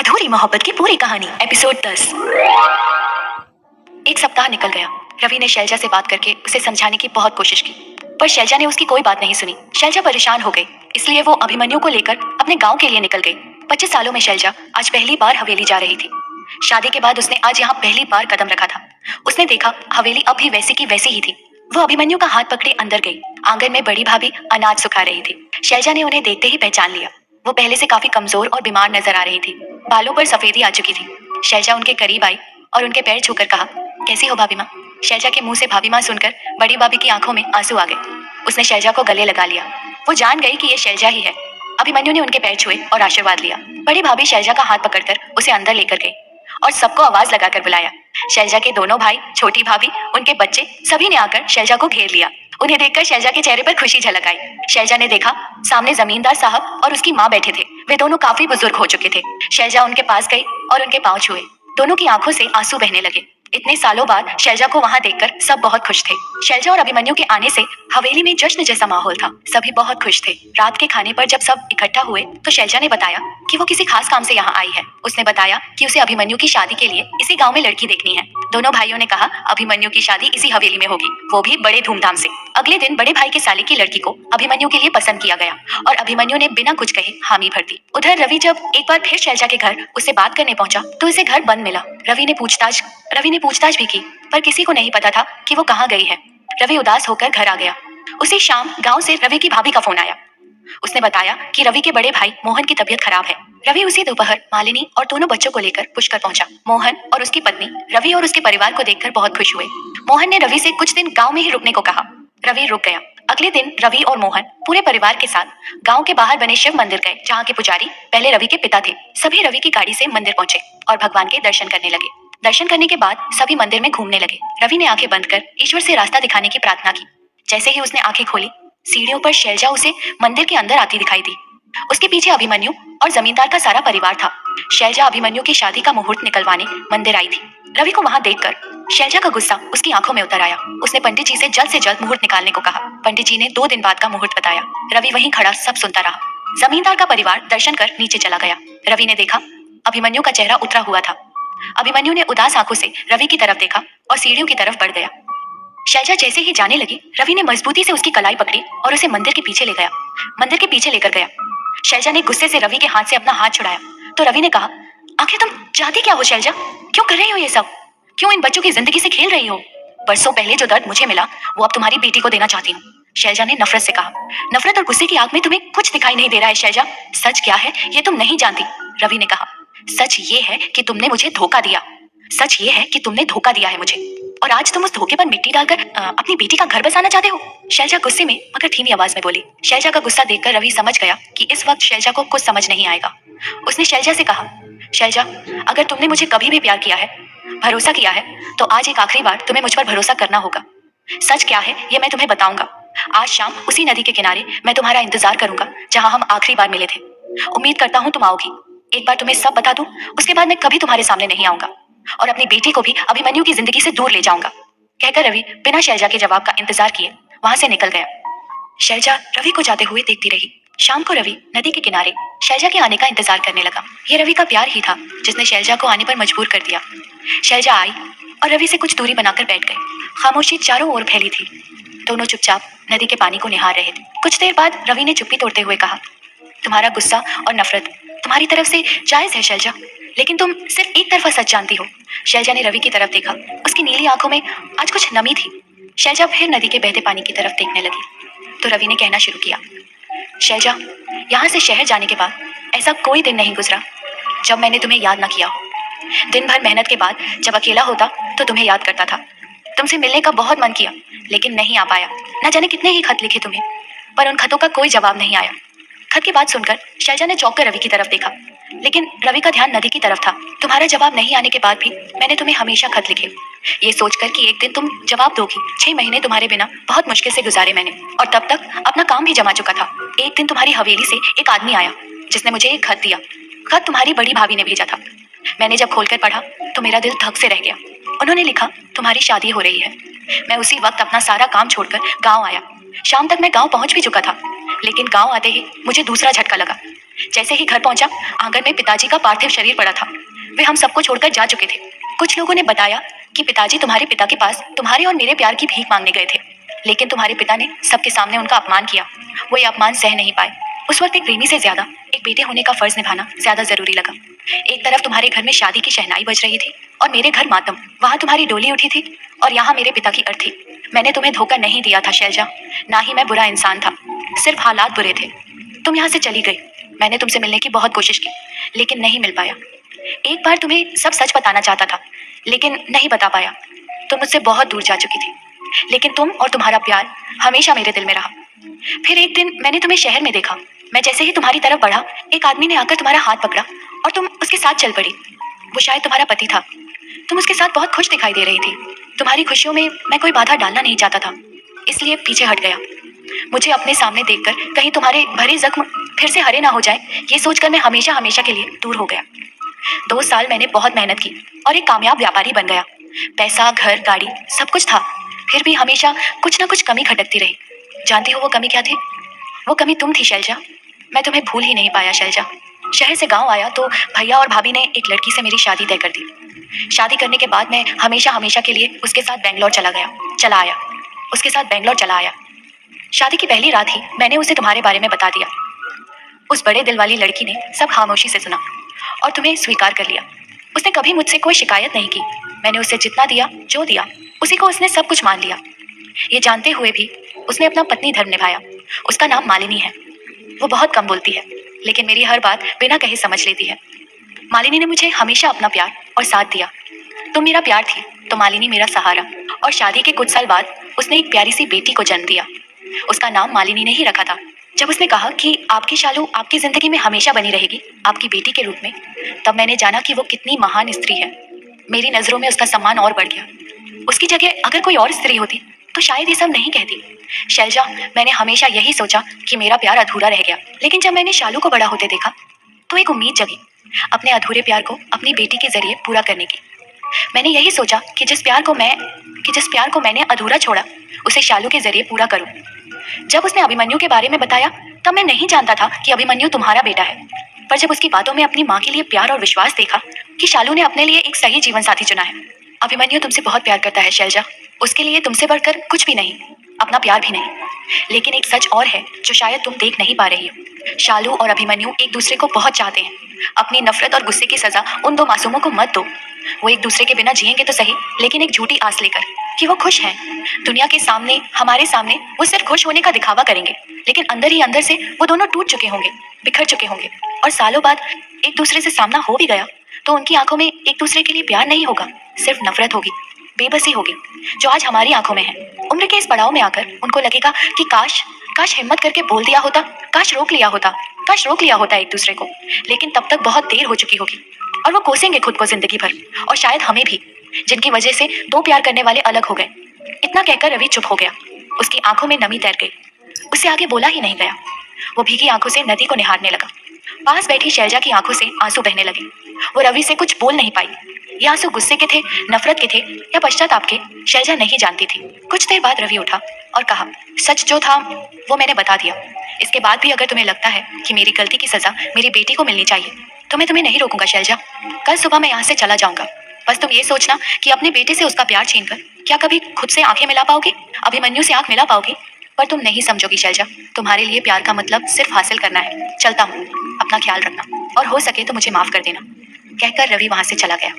अधूरी मोहब्बत की पूरी कहानी एपिसोड 10। एक सप्ताह निकल गया। रवि ने शैलजा से बात करके उसे समझाने की बहुत कोशिश की, पर शैलजा ने उसकी कोई बात नहीं सुनी। शैलजा परेशान हो गई, इसलिए वो अभिमन्यु को लेकर अपने गांव के लिए निकल गई। 25 सालों में शैलजा आज पहली बार हवेली जा रही थी। शादी के बाद उसने आज यहाँ पहली बार कदम रखा था। उसने देखा हवेली अब भी वैसी की वैसी ही थी। वो अभिमन्यु का हाथ पकड़े अंदर गई। आंगन में बड़ी भाभी अनाज सुखा रही थी। शैलजा ने उन्हें देखते ही पहचान लिया। वो पहले से काफी कमजोर और बीमार नजर आ रही थी। बालों पर सफेदी आ चुकी थी। शैलजा उनके करीब आई और उनके पैर छूकर कहा, कैसी हो भाभी माँ? शैलजा के मुंह से भाभी माँ सुनकर बड़ी भाभी की आंखों में आंसू आ गए। उसने शैलजा को गले लगा लिया। वो जान गई कि ये शैलजा ही है। अभिमन्यु ने उनके पैर छुए और आशीर्वाद लिया। बड़ी भाभी शैलजा का हाथ पकड़कर उसे अंदर लेकर गई और सबको आवाज लगाकर बुलाया। शैलजा के दोनों भाई, छोटी भाभी, उनके बच्चे, सभी ने आकर शैलजा को घेर लिया। उन्हें देखकर शैलजा के चेहरे पर खुशी झलक आई। शैलजा ने देखा सामने जमींदार साहब और उसकी माँ बैठे थे। वे दोनों काफी बुजुर्ग हो चुके थे। शैलजा उनके पास गई और उनके पांव छुए। दोनों की आंखों से आंसू बहने लगे। इतने सालों बाद शैलजा को वहां देखकर सब बहुत खुश थे। शैलजा और अभिमन्यु के आने से हवेली में जश्न जैसा माहौल था। सभी बहुत खुश थे। रात के खाने पर जब सब इकट्ठा हुए तो शैलजा ने बताया कि वो किसी खास काम से यहाँ आई है। उसने बताया कि उसे अभिमन्यु की शादी के लिए इसी गांव में लड़की देखनी है। दोनों भाइयों ने कहा अभिमन्यु की शादी इसी हवेली में होगी, वो भी बड़े धूमधाम से। अगले दिन बड़े भाई के साले की लड़की को अभिमन्यु के लिए पसंद किया गया और अभिमन्यु ने बिना कुछ कहे हामी भर दी। उधर रवि जब एक बार फिर शैलजा के घर उससे बात करने पहुंचा तो उसे घर बंद मिला। रवि ने पूछताछ भी की, पर किसी को नहीं पता था कि वो कहाँ गई है। रवि उदास होकर घर आ गया। उसी शाम गांव से रवि की भाभी का फोन आया। उसने बताया कि रवि के बड़े भाई मोहन की तबीयत खराब है। रवि उसी दोपहर मालिनी और दोनों बच्चों को लेकर पुष्कर पहुंचा। मोहन और उसकी पत्नी रवि और उसके परिवार को देखकर बहुत खुश हुए। मोहन ने रवि से कुछ दिन गांव में ही रुकने को कहा। रवि रुक गया। अगले दिन रवि और मोहन पूरे परिवार के साथ गांव के बाहर बने शिव मंदिर गए, जहाँ के पुजारी पहले रवि के पिता थे। सभी रवि की गाड़ी से मंदिर पहुंचे और भगवान के दर्शन करने लगे। दर्शन करने के बाद सभी मंदिर में घूमने लगे। रवि ने आंखें बंद कर ईश्वर से रास्ता दिखाने की प्रार्थना की। जैसे ही उसने आंखें खोली, सीढ़ियों पर शैलजा उसे मंदिर के अंदर आती दिखाई दी। उसके पीछे अभिमन्यु और जमींदार का सारा परिवार था। शैलजा अभिमन्यु की शादी का मुहूर्त निकलवाने मंदिर आई थी। रवि को वहां देखकर शैलजा का गुस्सा उसकी आंखों में उतर आया। उसने पंडित जी से जल्द मुहूर्त निकालने को कहा। पंडित जी ने 2 दिन बाद का मुहूर्त बताया। रवि वहीं खड़ा सब सुनता रहा। जमींदार का परिवार दर्शन कर नीचे चला गया। रवि ने देखा अभिमन्यु का चेहरा उतरा हुआ था। अभिमन्यु ने उदास आंखों से रवि की तरफ देखा और सीढ़ियों की तरफ बढ़ गया। शैलजा जैसे ही जाने लगी, रवि ने मजबूती से उसकी कलाई पकड़ी और उसे मंदिर के पीछे ले गया। मंदिर के पीछे लेकर गया। शैलजा ने गुस्से से रवि के हाथ से अपना हाथ छुड़ाया तो रवि ने कहा, आखिर तुम चाहती क्या हो शैलजा? क्यों कर रही हो ये सब? क्यों इन बच्चों की जिंदगी से खेल रही हो? बरसों पहले जो दर्द मुझे मिला वो अब तुम्हारी बेटी को देना चाहती हूँ। शैलजा ने नफरत से कहा। नफरत और गुस्से की आंख में तुम्हें कुछ दिखाई नहीं दे रहा है शैलजा। सच क्या है ये तुम नहीं जानती। रवि ने कहा, सच ये है कि तुमने मुझे धोखा दिया। सच ये है कि तुमने धोखा दिया है मुझे, और आज तुम उस धोखे पर मिट्टी डालकर अपनी बेटी का घर बसाना चाहते हो। शैलजा गुस्से में मगर धीमी आवाज में बोली। शैलजा का गुस्सा देखकर रवि समझ गया कि इस वक्त शैलजा को कुछ समझ नहीं आएगा। उसने शैलजा से कहा, शैलजा, अगर तुमने मुझे कभी भी प्यार किया है, भरोसा किया है, तो आज एक आखिरी बार तुम्हें मुझ पर भरोसा करना होगा। सच क्या है ये मैं तुम्हें बताऊंगा। आज शाम उसी नदी के किनारे मैं तुम्हारा इंतजार करूंगा जहां हम आखिरी बार मिले थे। उम्मीद करता हूं तुम आओगी। एक बार तुम्हें सब बता दूं, उसके बाद मैं कभी तुम्हारे सामने नहीं आऊंगा और अपनी बेटी को भी अभिमन्यु की जिंदगी से दूर ले जाऊंगा। कहकर रवि बिना शैलजा के जवाब का इंतजार किए वहां से निकल गया। शैलजा रवि को जाते हुए देखती रही। शाम को रवि नदी के किनारे शैलजा के आने का इंतजार करने लगा। ये रवि का प्यार ही था जिसने शैलजा को आने पर मजबूर कर दिया। शैलजा आई और रवि से कुछ दूरी बनाकर बैठ गए। खामोशी चारों ओर फैली थी। दोनों चुपचाप नदी के पानी को निहार रहे थे। कुछ देर बाद रवि ने चुप्पी तोड़ते हुए कहा, तुम्हारा गुस्सा और नफरत तुम्हारी तरफ से जायज है शैलजा, लेकिन तुम सिर्फ एक तरफा सच जानती हो। शैलजा ने रवि की तरफ देखा। उसकी नीली आंखों में आज कुछ नमी थी। शैलजा फिर नदी के बहते पानी की तरफ देखने लगी तो रवि ने कहना शुरू किया, शैलजा, यहाँ से शहर जाने के बाद ऐसा कोई दिन नहीं गुजरा जब मैंने तुम्हें याद न किया हो। दिन भर मेहनत के बाद जब अकेला होता तो तुम्हें याद करता था। तुमसे मिलने का बहुत मन किया लेकिन नहीं आ पाया। न जाने कितने ही खत लिखे तुम्हें, पर उन खतों का कोई जवाब नहीं आया। खत की बात सुनकर शैलजा ने चौंक कर रवि की तरफ देखा, लेकिन रवि का ध्यान नदी की तरफ था। तुम्हारा जवाब नहीं आने के बाद भी मैंने तुम्हें हमेशा खत लिखे, ये सोचकर कि एक दिन तुम जवाब दोगी। 6 महीने तुम्हारे बिना बहुत मुश्किल से गुजारे मैंने, और तब तक अपना काम भी जमा चुका था। एक दिन तुम्हारी हवेली से एक आदमी आया जिसने मुझे एक खत दिया। खत तुम्हारी बड़ी भाभी ने भेजा था। मैंने जब खोलकर पढ़ा तो मेरा दिल धक से रह गया। उन्होंने लिखा, तुम्हारी शादी हो रही है। मैं उसी वक्त अपना सारा काम छोड़कर गाँव आया। शाम तक मैं गाँव पहुंच भी चुका था, लेकिन गाँव आते ही मुझे दूसरा झटका लगा। जैसे ही घर पहुंचा, आंगन में पिताजी का पार्थिव शरीर पड़ा था। वे हम सबको छोड़कर जा चुके थे। कुछ लोगों ने बताया कि पिताजी तुम्हारे पिता के पास तुम्हारे और मेरे प्यार की भीख मांगने गए थे, लेकिन तुम्हारे पिता ने सबके सामने उनका अपमान किया। वो ये अपमान सह नहीं पाए। उस वक्त एक प्रेमी से ज्यादा एक बेटे होने का फर्ज निभाना ज्यादा जरूरी लगा। एक तरफ तुम्हारे घर में शादी की शहनाई बज रही थी और मेरे घर मातम। वहां तुम्हारी डोली उठी थी और यहाँ मेरे पिता की अर्थी। मैंने तुम्हें धोखा नहीं दिया था शैलजा, ना ही मैं बुरा इंसान था, सिर्फ हालात बुरे थे। तुम यहाँ से चली गई। मैंने तुमसे मिलने की बहुत कोशिश की, लेकिन नहीं मिल पाया। एक बार तुम्हें सब सच बताना चाहता था, लेकिन नहीं बता पाया। तुम मुझसे बहुत दूर जा चुकी थी, लेकिन तुम और तुम्हारा प्यार हमेशा मेरे दिल में रहा। फिर एक दिन मैंने तुम्हें शहर में देखा। मैं जैसे ही तुम्हारी तरफ बढ़ा, एक आदमी ने आकर तुम्हारा हाथ पकड़ा और तुम उसके साथ चल पड़ी। वो शायद तुम्हारा पति था। तुम उसके साथ बहुत खुश दिखाई दे रही थी। तुम्हारी खुशियों में मैं कोई बाधा डालना नहीं चाहता था, इसलिए पीछे हट गया। मुझे अपने सामने देखकर कहीं तुम्हारे भरे जख्म फिर से हरे ना हो जाए, ये सोचकर मैं हमेशा हमेशा के लिए दूर हो गया। 2 साल मैंने बहुत मेहनत की और एक कामयाब व्यापारी बन गया। पैसा, घर, गाड़ी सब कुछ था, फिर भी हमेशा कुछ ना कुछ कमी खटकती रही। जानती हो वो कमी क्या थी? वो कमी तुम थी शैलजा। मैं तुम्हें भूल ही नहीं पाया शैलजा। शहर से गांव आया तो भैया और भाभी ने एक लड़की से मेरी शादी तय कर दी। शादी करने के बाद मैं हमेशा हमेशा के लिए उसके साथ बेंगलोर चला आया। उसके साथ बेंगलोर चला आया। शादी की पहली रात ही मैंने उसे तुम्हारे बारे में बता दिया। उस बड़े दिल वाली लड़की ने सब खामोशी से सुना और तुम्हें स्वीकार कर लिया। उसने कभी मुझसे कोई शिकायत नहीं की। मैंने उसे जितना दिया, जो दिया, उसी को उसने सब कुछ मान लिया। ये जानते हुए भी उसने अपना पत्नी धर्म निभाया। उसका नाम मालिनी है। वो बहुत कम बोलती है, लेकिन मेरी हर बात बिना कहे समझ लेती है। मालिनी ने मुझे हमेशा अपना प्यार और साथ दिया। तुम मेरा प्यार थी तो मालिनी मेरा सहारा। और शादी के कुछ साल बाद उसने एक प्यारी सी बेटी को जन्म दिया। उसका नाम मालिनी ने ही रखा था। जब उसने कहा कि आपकी शालू आपकी जिंदगी में हमेशा बनी रहेगी, आपकी बेटी के रूप में, तब मैंने जाना कि वो कितनी महान स्त्री है। मेरी नजरों में उसका सम्मान और बढ़ गया। उसकी जगह अगर कोई और स्त्री होती तो शायद ये सब नहीं कहती। शैलजा, मैंने हमेशा यही सोचा कि मेरा प्यार अधूरा रह गया, लेकिन जब मैंने शालू को बड़ा होते देखा तो एक उम्मीद जगी, अपने अधूरे प्यार को अपनी बेटी के जरिए पूरा करने की। मैंने यही सोचा कि जिस प्यार को मैंने अधूरा छोड़ा, उसे शालू के जरिए पूरा करूं। जब उसने अभिमन्यु के बारे में बताया, तब मैं नहीं जानता था कि अभिमन्यु तुम्हारा बेटा है। पर जब उसकी बातों में अपनी माँ के लिए प्यार और विश्वास देखा कि शालू ने अपने लिए एक सही जीवन साथी चुना है। अभिमन्यु तुमसे बहुत प्यार करता है शैलजा। उसके लिए तुमसे बढ़कर कुछ भी नहीं, अपना प्यार भी नहीं। लेकिन एक सच और है जो शायद तुम देख नहीं पा रही हो। शालू और अभिमन्यु एक दूसरे को बहुत चाहते हैं। अपनी नफरत और गुस्से की सजा उन 2 मासूमों को मत दो। वो एक दूसरे के बिना जिएंगे तो सही, लेकिन एक झूठी आस लेकर कि वो खुश हैं। दुनिया के सामने, हमारे सामने वो सिर्फ खुश होने का दिखावा करेंगे, लेकिन अंदर ही अंदर से वो दोनों टूट चुके होंगे, बिखर चुके होंगे। और सालों बाद एक दूसरे से सामना हो भी गया तो उनकी आंखों में एक दूसरे के लिए प्यार नहीं होगा, सिर्फ नफरत होगी, बेबसी होगी, जो आज हमारी आंखों में है। उम्र के इस पड़ाव में आकर उनको लगेगा कि काश हिम्मत करके बोल दिया होता, काश रोक लिया होता एक दूसरे को। लेकिन तब तक बहुत देर हो चुकी होगी और वो कोसेंगे खुद को जिंदगी भर, और शायद हमें भी, जिनकी वजह से 2 प्यार करने वाले अलग हो गए। इतना कहकर रवि चुप हो गया। उसकी आंखों में नमी तैर गई। उससे आगे बोला ही नहीं गया। वो भीगी आंखों से नदी को निहारने लगा। पास बैठी शैलजा की आंखों से आंसू बहने लगे। वो रवि से कुछ बोल नहीं पाई। ये आंसू गुस्से के थे, नफरत के थे या पश्चाताप के, शैलजा नहीं जानती थी। कुछ देर बाद रवि उठा और कहा, सच जो था वो मैंने बता दिया। इसके बाद भी अगर तुम्हें लगता है कि मेरी गलती की सजा मेरी बेटी को मिलनी चाहिए तो मैं तुम्हें नहीं रोकूंगा शैलजा। कल सुबह मैं यहाँ से चला जाऊंगा। बस तुम ये सोचना कि अपने बेटे से उसका प्यार छीनकर क्या कभी खुद से आंखें मिला पाओगी, अभिमन्यु से आंख मिला पाओगी? पर तुम नहीं समझोगी शैलजा। तुम्हारे लिए प्यार का मतलब सिर्फ हासिल करना है। चलता हूँ, अपना ख्याल रखना और हो सके तो मुझे माफ कर देना। कहकर रवि वहां से चला गया।